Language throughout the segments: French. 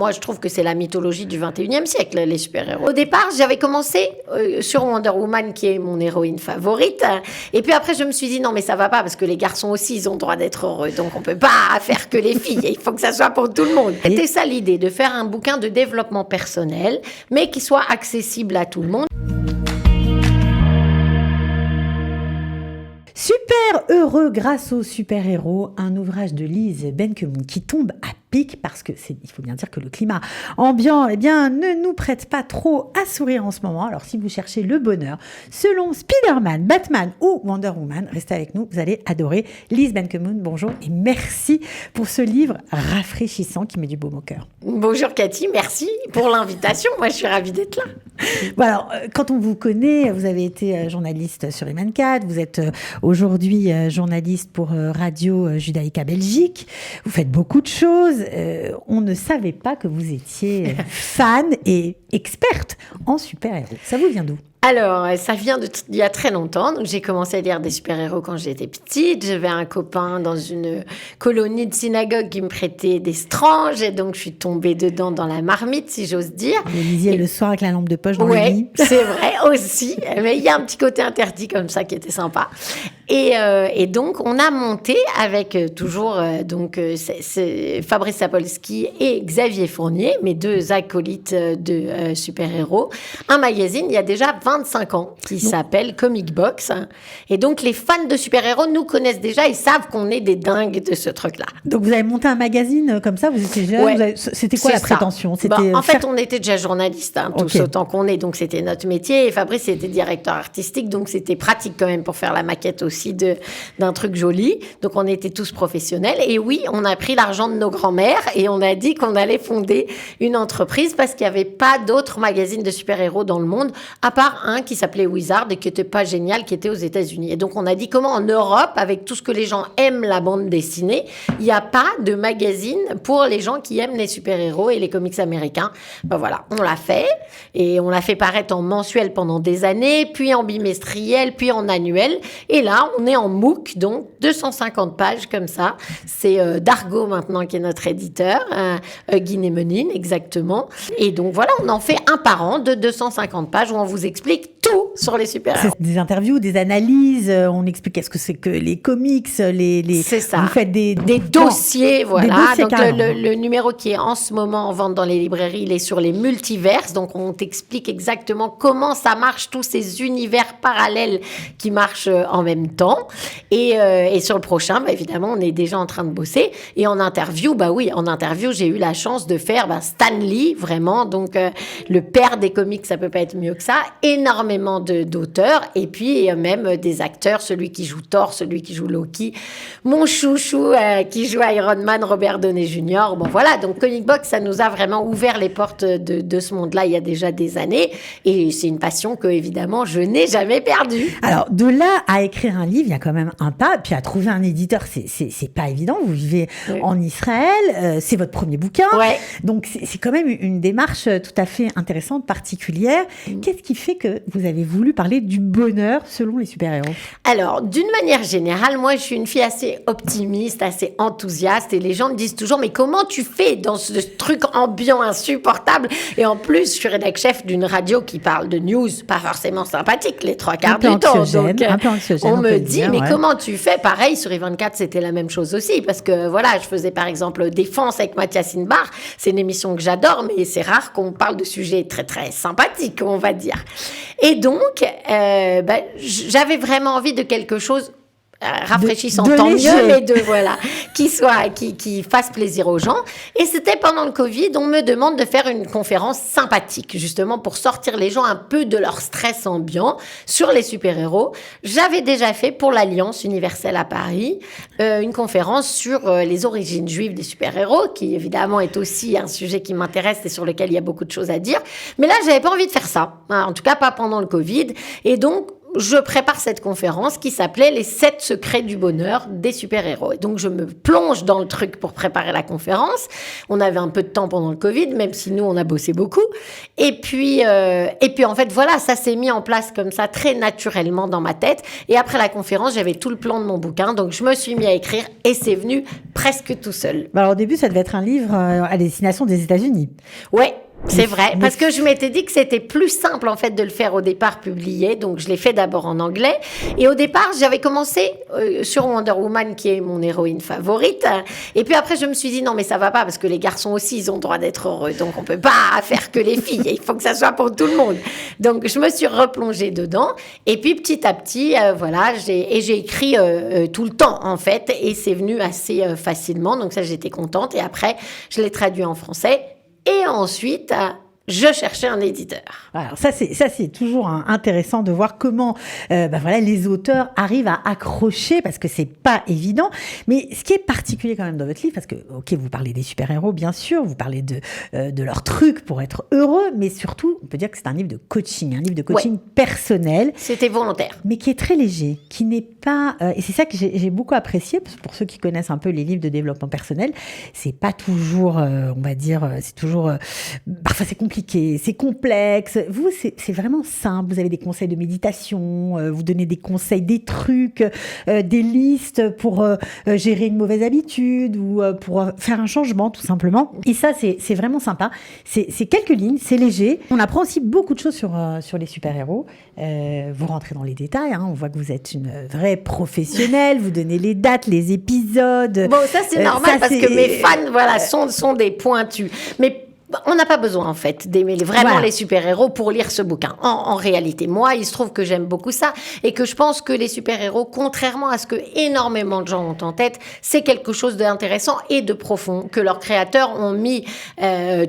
Moi, je trouve que c'est la mythologie du 21e siècle, les super-héros. Au départ, j'avais commencé sur Wonder Woman, qui est mon héroïne favorite. Et puis après, je me suis dit, non, mais ça va pas, parce que les garçons aussi, ils ont le droit d'être heureux. Donc, on peut pas faire que les filles. Il faut que ça soit pour tout le monde. C'était ça l'idée, de faire un bouquin de développement personnel, mais qui soit accessible à tout le monde. Super heureux grâce aux super-héros, un ouvrage de Lise Benkemoun qui tombe à pic parce que il faut bien dire que le climat ambiant ne nous prête pas trop à sourire en ce moment. Alors si vous cherchez le bonheur, selon Spider-Man, Batman ou Wonder Woman, restez avec nous, vous allez adorer. Lise Benkemoun, bonjour et merci pour ce livre rafraîchissant qui met du baume au cœur. Bonjour Cathy, merci pour l'invitation. Moi, je suis ravie d'être là. Bon, alors, quand on vous connaît, vous avez été journaliste sur Eman 4, vous êtes aujourd'hui journaliste pour Radio Judaïka Belgique, vous faites beaucoup de choses. On ne savait pas que vous étiez fan et experte en super-héros. Ça vous vient d'où ? Alors, ça vient d'il y a très longtemps. Donc, j'ai commencé à lire des super-héros quand j'étais petite. J'avais un copain dans une colonie de synagogue qui me prêtait des Strange. Et donc, je suis tombée dedans dans la marmite, si j'ose dire. Vous lisiez le soir avec la lampe de poche dans le lit. Oui, c'est vrai aussi. Mais il y a un petit côté interdit comme ça qui était sympa. Et donc, on a monté avec toujours c'est Fabrice Sapolsky et Xavier Fournier, mes deux acolytes de super-héros, un magazine il y a déjà 25 ans qui s'appelle Comic Box. Et donc, les fans de super-héros nous connaissent déjà, ils savent qu'on est des dingues de ce truc-là. Donc, vous avez monté un magazine comme ça, vous étiez jeune, c'était quoi la prétention ? En fait, on était déjà journalistes, tous autant qu'on est, donc c'était notre métier. Et Fabrice était directeur artistique, donc c'était pratique quand même pour faire la maquette aussi d'un truc joli. Donc, on était tous professionnels. Et oui, on a pris l'argent de nos grands-mères et on a dit qu'on allait fonder une entreprise parce qu'il n'y avait pas d'autres magazines de super-héros dans le monde, à part un qui s'appelait Wizard et qui n'était pas génial, qui était aux États-Unis. Et donc, on a dit comment en Europe, avec tout ce que les gens aiment la bande dessinée, il n'y a pas de magazine pour les gens qui aiment les super-héros et les comics américains. Ben voilà, on l'a fait. Et on l'a fait paraître en mensuel pendant des années, puis en bimestriel, puis en annuel. Et là, on est en MOOC, donc 250 pages comme ça. C'est Dargo maintenant qui est notre éditeur, Guy Némenine, exactement. Et donc voilà, on en fait un par an de 250 pages où on vous explique tout sur les super-héros. C'est des interviews, des analyses, on explique qu'est-ce que c'est que les comics, C'est ça. Vous faites des dossiers, voilà. Des dossiers, donc le numéro qui est en ce moment en vente dans les librairies, il est sur les multiverses. Donc on t'explique exactement comment ça marche, tous ces univers parallèles qui marchent en même temps. Et sur le prochain, évidemment, on est déjà en train de bosser. Et en interview, j'ai eu la chance de faire Stan Lee, vraiment. Donc le père des comics, ça peut pas être mieux que ça. Énormément d'auteurs. Et puis même des acteurs, celui qui joue Thor, celui qui joue Loki, mon chouchou qui joue Iron Man, Robert Downey Jr. Bon voilà, donc Comic Box, ça nous a vraiment ouvert les portes de ce monde-là il y a déjà des années. Et c'est une passion que, évidemment, je n'ai jamais perdue. Alors, de là à écrire un livre, il y a quand même un pas. Puis à trouver un éditeur, c'est pas évident. Vous vivez en Israël, c'est votre premier bouquin. Ouais. Donc, c'est quand même une démarche tout à fait intéressante, particulière. Qu'est-ce qui fait que vous avez voulu parler du bonheur selon les super-héros ? Alors, d'une manière générale, moi, je suis une fille assez optimiste, assez enthousiaste. Et les gens me disent toujours, mais comment tu fais dans ce truc ambiant insupportable ? Et en plus, je suis rédac chef d'une radio qui parle de news, pas forcément sympathique les trois quarts du temps. Donc, un peu anxiogène, on me dit, dire, mais comment tu fais ? Pareil, sur I24, c'était la même chose aussi. Parce que voilà, je faisais par exemple Défense avec Mathias Inbar. C'est une émission que j'adore, mais c'est rare qu'on parle de sujets très, très sympathiques, on va dire. Et donc, j'avais vraiment envie de quelque chose rafraîchissant, tant mieux, mais qui fasse plaisir aux gens. Et c'était pendant le Covid, on me demande de faire une conférence sympathique, justement pour sortir les gens un peu de leur stress ambiant sur les super-héros. J'avais déjà fait pour l'Alliance universelle à Paris une conférence sur les origines juives des super-héros, qui évidemment est aussi un sujet qui m'intéresse et sur lequel il y a beaucoup de choses à dire. Mais là, j'avais pas envie de faire ça, en tout cas pas pendant le Covid. Et donc, je prépare cette conférence qui s'appelait « Les 7 secrets du bonheur des super-héros ». Et donc, je me plonge dans le truc pour préparer la conférence. On avait un peu de temps pendant le Covid, même si nous, on a bossé beaucoup. Et puis en fait, voilà, ça s'est mis en place comme ça, très naturellement dans ma tête. Et après la conférence, j'avais tout le plan de mon bouquin. Donc, je me suis mis à écrire et c'est venu presque tout seul. Alors, au début, ça devait être un livre à destination des États-Unis. Ouais. C'est vrai, parce que je m'étais dit que c'était plus simple en fait de le faire au départ publié, donc je l'ai fait d'abord en anglais. Et au départ, j'avais commencé sur Wonder Woman, qui est mon héroïne favorite. Et puis après, je me suis dit non, mais ça va pas, parce que les garçons aussi, ils ont le droit d'être heureux, donc on peut pas faire que les filles. Il faut que ça soit pour tout le monde. Donc je me suis replongée dedans. Et puis petit à petit, voilà, j'ai écrit tout le temps en fait, et c'est venu assez facilement. Donc ça, j'étais contente. Et après, je l'ai traduit en français. Et ensuite, je cherchais un éditeur. Alors ça c'est toujours intéressant de voir comment voilà, les auteurs arrivent à accrocher, parce que c'est pas évident. Mais ce qui est particulier quand même dans votre livre, parce que ok, vous parlez des super-héros bien sûr, vous parlez de leurs trucs pour être heureux, mais surtout on peut dire que c'est un livre de coaching, personnel. C'était volontaire. Mais qui est très léger, qui n'est pas et c'est ça que j'ai beaucoup apprécié, parce que pour ceux qui connaissent un peu les livres de développement personnel, c'est pas toujours on va dire, c'est toujours parfois c'est compliqué. C'est complexe. Vous, c'est vraiment simple. Vous avez des conseils de méditation, vous donnez des conseils, des trucs, des listes pour gérer une mauvaise habitude ou pour faire un changement, tout simplement. Et ça, c'est vraiment sympa. C'est quelques lignes, c'est léger. On apprend aussi beaucoup de choses sur les super-héros. Vous rentrez dans les détails. On voit que vous êtes une vraie professionnelle. Vous donnez les dates, les épisodes. Bon, ça, c'est normal parce que mes fans, voilà, sont des pointus. Mais on n'a pas besoin, en fait, d'aimer vraiment les super-héros pour lire ce bouquin. En réalité, moi, il se trouve que j'aime beaucoup ça et que je pense que les super-héros, contrairement à ce que énormément de gens ont en tête, c'est quelque chose d'intéressant et de profond, que leurs créateurs ont mis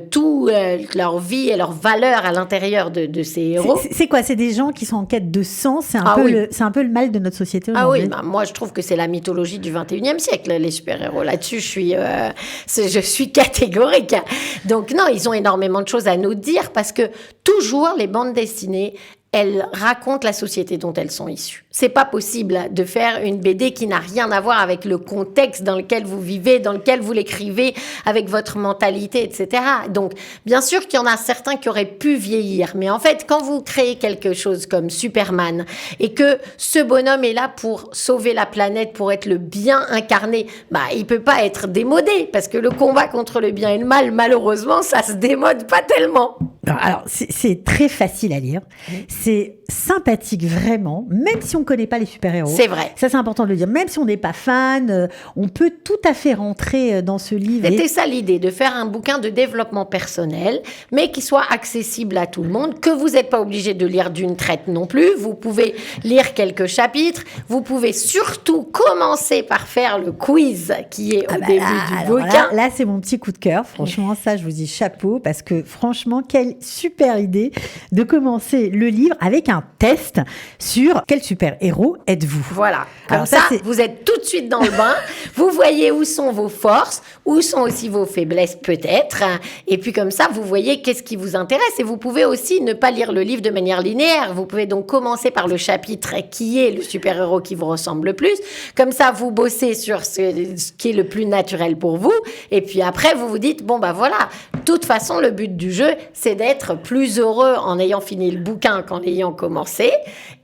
toute leur vie et leur valeur à l'intérieur de ces héros. C'est quoi? C'est des gens qui sont en quête de sens? C'est un peu le mal de notre société aujourd'hui. Ah oui, moi, je trouve que c'est la mythologie du 21e siècle, les super-héros. Là-dessus, je suis catégorique. Donc, non, ils ont énormément de choses à nous dire parce que toujours les bandes dessinées, elles racontent la société dont elles sont issues. C'est pas possible de faire une BD qui n'a rien à voir avec le contexte dans lequel vous vivez, dans lequel vous l'écrivez, avec votre mentalité, etc. Donc, bien sûr qu'il y en a certains qui auraient pu vieillir, mais en fait, quand vous créez quelque chose comme Superman et que ce bonhomme est là pour sauver la planète, pour être le bien incarné, il peut pas être démodé parce que le combat contre le bien et le mal, malheureusement, ça se démode pas tellement. Alors, c'est très facile à lire. C'est sympathique, vraiment, même si on ne connaît pas les super-héros. C'est vrai. Ça, c'est important de le dire. Même si on n'est pas fan, on peut tout à fait rentrer dans ce livre. C'était ça l'idée, de faire un bouquin de développement personnel, mais qui soit accessible à tout le monde, que vous n'êtes pas obligé de lire d'une traite non plus. Vous pouvez lire quelques chapitres. Vous pouvez surtout commencer par faire le quiz qui est au début du bouquin. Là, c'est mon petit coup de cœur. Franchement, ça, je vous dis chapeau, parce que franchement, quelle super idée de commencer le livre avec un test sur quel super-héros êtes-vous. Voilà. Comme ça, vous êtes tout de suite dans le bain. Vous voyez où sont vos forces, où sont aussi vos faiblesses peut-être. Et puis comme ça, vous voyez qu'est-ce qui vous intéresse. Et vous pouvez aussi ne pas lire le livre de manière linéaire. Vous pouvez donc commencer par le chapitre qui est le super-héros qui vous ressemble le plus. Comme ça, vous bossez sur ce qui est le plus naturel pour vous. Et puis après, vous vous dites, voilà, de toute façon, le but du jeu, c'est d'être plus heureux en ayant fini le bouquin qu'en ayant commencé.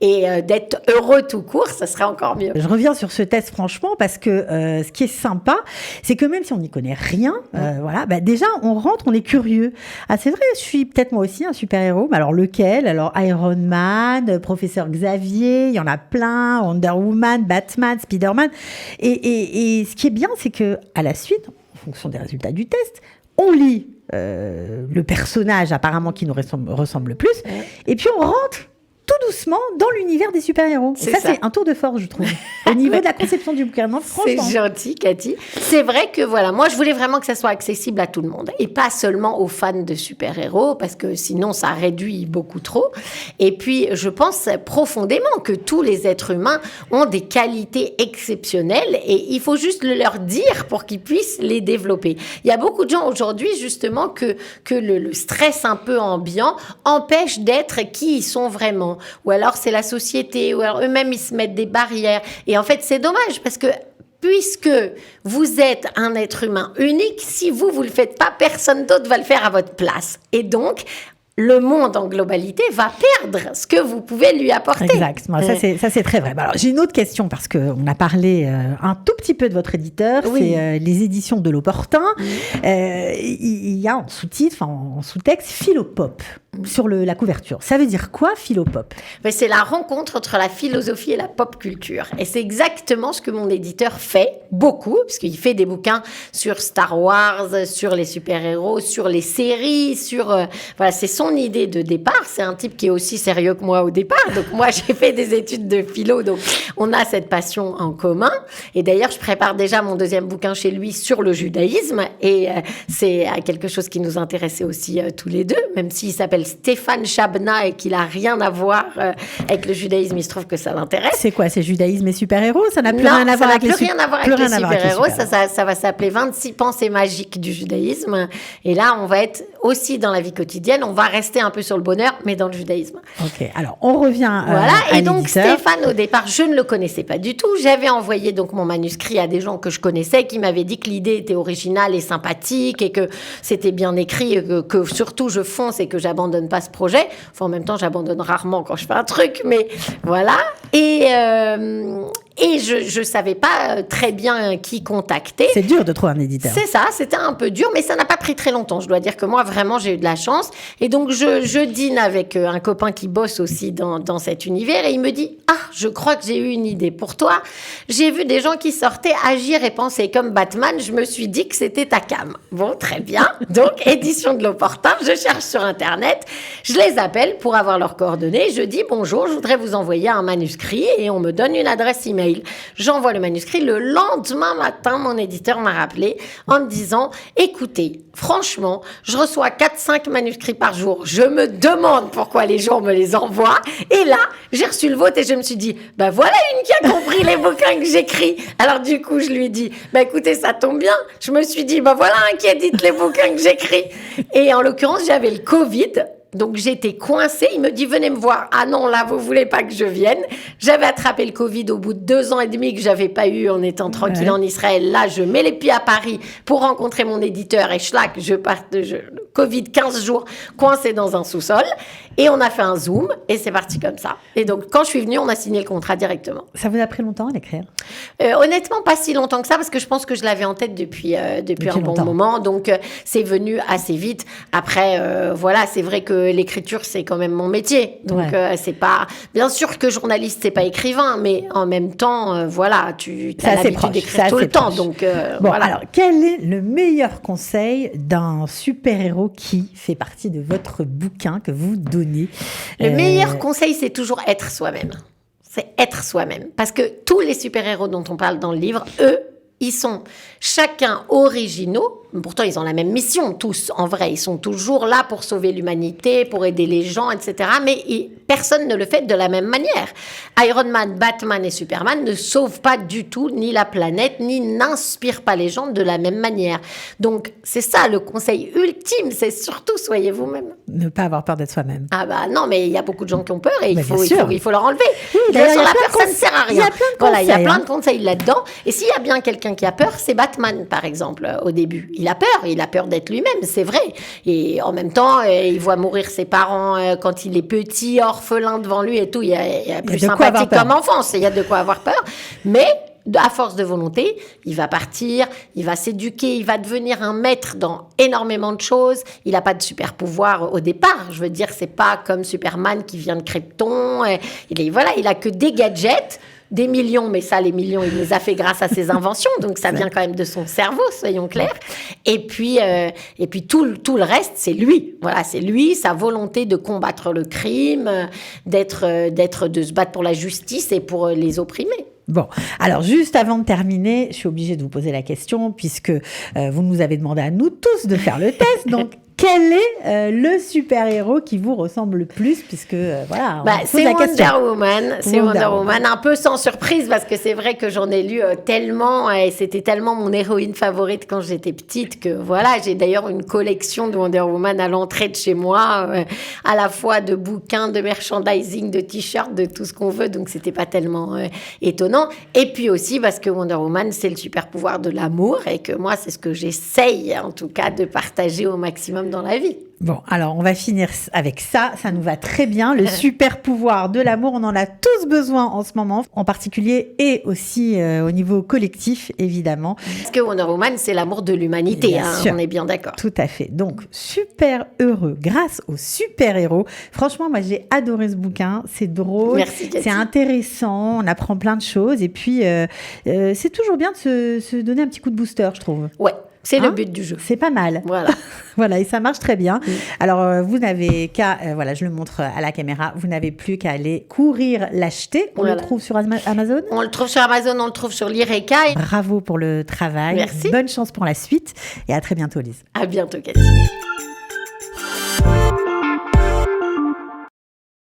Et d'être heureux tout court, ça serait encore mieux. Je reviens sur ce test, franchement, parce que ce qui est sympa, c'est que même si on n'y connaît rien, déjà, on rentre, on est curieux. Ah, c'est vrai, je suis peut-être moi aussi un super-héros, mais alors lequel? Alors Iron Man, Professeur Xavier, il y en a plein, Wonder Woman, Batman, Spider-Man. Et ce qui est bien, c'est que à la suite, en fonction des résultats du test, on lit le personnage apparemment qui nous ressemble le plus, et puis on rentre tout doucement dans l'univers des super-héros. Et ça, c'est un tour de force, je trouve, au niveau de la conception du bouquin. Non, franchement. C'est gentil, Cathy. C'est vrai que moi, je voulais vraiment que ça soit accessible à tout le monde et pas seulement aux fans de super-héros, parce que sinon, ça réduit beaucoup trop. Et puis, je pense profondément que tous les êtres humains ont des qualités exceptionnelles et il faut juste le leur dire pour qu'ils puissent les développer. Il y a beaucoup de gens aujourd'hui, justement, que le stress un peu ambiant empêche d'être qui ils sont vraiment. ou alors c'est la société, ou alors eux-mêmes ils se mettent des barrières. Et en fait, c'est dommage parce que puisque vous êtes un être humain unique, si vous le faites pas, personne d'autre va le faire à votre place. Et donc, le monde en globalité va perdre ce que vous pouvpouvez lui apporter. Exactement, ça c'est très vrai. Alors, j'ai une autre question parce qu'on a parlé un tout petit peu de votre éditeur, c'est les éditions de l'Opportun. Il y a en sous-titre, en sous-texte, Philopop sur la couverture. Ça veut dire quoi, Philopop ? C'est la rencontre entre la philosophie et la pop culture. Et c'est exactement ce que mon éditeur fait, beaucoup, parce qu'il fait des bouquins sur Star Wars, sur les super-héros, sur les séries, voilà, c'est son idée de départ. C'est un type qui est aussi sérieux que moi au départ. Donc moi, j'ai fait des études de philo, donc on a cette passion en commun. Et d'ailleurs, je prépare déjà mon deuxième bouquin chez lui sur le judaïsme. Et c'est quelque chose qui nous intéressait aussi tous les deux, même s'il s'appelle Stéphane Chabna et qu'il n'a rien à voir avec le judaïsme, il se trouve que ça l'intéresse. C'est quoi, c'est judaïsme et super-héros ? Ça n'a plus rien à voir avec les super-héros. Ça va s'appeler 26 pensées magiques du judaïsme. Et là, on va être aussi dans la vie quotidienne, on va rester un peu sur le bonheur, mais dans le judaïsme. Ok, alors on revient voilà, à et donc l'éditeur. Stéphane, au départ, je ne le connaissais pas du tout. J'avais envoyé donc mon manuscrit à des gens que je connaissais, qui m'avaient dit que l'idée était originale et sympathique, et que c'était bien écrit, et que surtout je fonce et que j'abandonne pas ce projet. Enfin, en même temps, j'abandonne rarement quand je fais un truc, mais voilà. Et je savais pas très bien qui contacter. C'est dur de trouver un éditeur. C'est ça, c'était un peu dur, mais ça n'a pas pris très longtemps. Je dois dire que moi, vraiment, j'ai eu de la chance. Et donc, je dîne avec un copain qui bosse aussi dans cet univers, et il me dit « Ah, je crois que j'ai eu une idée pour toi. J'ai vu des gens qui sortaient agir et penser comme Batman. Je me suis dit que c'était ta cam. » Bon, très bien. Donc, édition de l'Opportun, je cherche sur Internet. Je les appelle pour avoir leurs coordonnées. Je dis « Bonjour, je voudrais vous envoyer un manuscrit. » Et on me donne une adresse email. J'envoie le manuscrit. Le lendemain matin, mon éditeur m'a rappelé en me disant « Écoutez, franchement, je reçois 4-5 manuscrits par jour. Je me demande pourquoi les gens me les envoient. Et là, j'ai reçu le vôtre et je me suis dit « Bah voilà une qui a compris les bouquins que j'écris. » Alors du coup, je lui dis « Bah écoutez, ça tombe bien. » Je me suis dit « Bah voilà un qui édite les bouquins que j'écris. » Et en l'occurrence, j'avais le Covid. Donc, j'étais coincée. Il me dit, venez me voir. Ah non, là, vous voulez pas que je vienne. J'avais attrapé le Covid au bout de 2 ans et demi que j'avais pas eu en étant tranquille en Israël. Là, je mets les pieds à Paris pour rencontrer mon éditeur et schlac, Covid 15 jours coincée dans un sous-sol. Et on a fait un Zoom et c'est parti comme ça. Et donc, quand je suis venue, on a signé le contrat directement. Ça vous a pris longtemps à l'écrire ? Honnêtement, pas si longtemps que ça parce que je pense que je l'avais en tête depuis un bon moment. Donc, c'est venu assez vite. Après, voilà, c'est vrai que l'écriture, c'est quand même mon métier. Donc, c'est pas... Bien sûr que journaliste, c'est pas écrivain, mais en même temps, voilà, tu as l'habitude d'écrire tout le temps. Donc, bon, voilà. Alors, quel est le meilleur conseil d'un super-héros qui fait partie de votre bouquin que vous donnez ? Le meilleur conseil, c'est toujours être soi-même. C'est être soi-même. Parce que tous les super-héros dont on parle dans le livre, eux, ils sont chacun originaux. Pourtant, ils ont la même mission, tous, en vrai. Ils sont toujours là pour sauver l'humanité, pour aider les gens, etc. Mais personne ne le fait de la même manière. Iron Man, Batman et Superman ne sauvent pas du tout ni la planète, ni n'inspirent pas les gens de la même manière. Donc, c'est ça le conseil ultime, c'est surtout soyez vous-même. Ne pas avoir peur d'être soi-même. Ah bah non, mais il y a beaucoup de gens qui ont peur et il faut leur enlever. Oui, d'ailleurs, la peur, ça ne sert à rien. Il y a plein de conseils là-dedans. Et s'il y a bien quelqu'un qui a peur, c'est Batman, par exemple, au début. Il a peur d'être lui-même, c'est vrai. Et en même temps, il voit mourir ses parents quand il est petit, orphelin devant lui et tout. Il y a plus sympathique comme enfance, il y a de quoi avoir peur. Mais à force de volonté, il va partir, il va s'éduquer, il va devenir un maître dans énormément de choses. Il n'a pas de super pouvoir au départ. Je veux dire, c'est pas comme Superman qui vient de Krypton. Il a que des gadgets. Des millions, mais ça, les millions, il les a fait grâce à ses inventions, donc ça vient quand même de son cerveau, soyons clairs. Et puis tout le reste, c'est lui. Voilà, c'est lui, sa volonté de combattre le crime, de se battre pour la justice et pour les opprimés. Bon, alors juste avant de terminer, je suis obligée de vous poser la question, puisque vous nous avez demandé à nous tous de faire le test, donc quel est le super-héros qui vous ressemble le plus, puisque voilà, c'est Wonder Woman. C'est Wonder Woman, un peu sans surprise, parce que c'est vrai que j'en ai lu tellement, et c'était tellement mon héroïne favorite quand j'étais petite, que voilà, j'ai d'ailleurs une collection de Wonder Woman à l'entrée de chez moi, à la fois de bouquins, de merchandising, de t-shirts, de tout ce qu'on veut, donc c'était pas tellement étonnant. Et puis aussi parce que Wonder Woman, c'est le super pouvoir de l'amour, et que moi, c'est ce que j'essaye, en tout cas, de partager au maximum dans la vie. Bon, alors on va finir avec ça nous va très bien, le super pouvoir de l'amour, on en a tous besoin en ce moment, en particulier et aussi au niveau collectif, évidemment. Parce que Wonder Woman, c'est l'amour de l'humanité, on est bien d'accord. Tout à fait, donc super heureux grâce aux super-héros. Franchement, moi j'ai adoré ce bouquin, c'est drôle, merci, c'est intéressant, on apprend plein de choses, et puis c'est toujours bien de se donner un petit coup de booster, je trouve. Ouais. C'est le but du jeu. C'est pas mal. Voilà. Voilà, et ça marche très bien. Alors, vous n'avez qu'à, voilà, je le montre à la caméra, vous n'avez plus qu'à aller courir l'acheter. On le trouve sur Amazon ? On le trouve sur Amazon, on le trouve sur l'Ireka. Bravo pour le travail. Merci. Bonne chance pour la suite et à très bientôt, Lise. À bientôt, Cathy.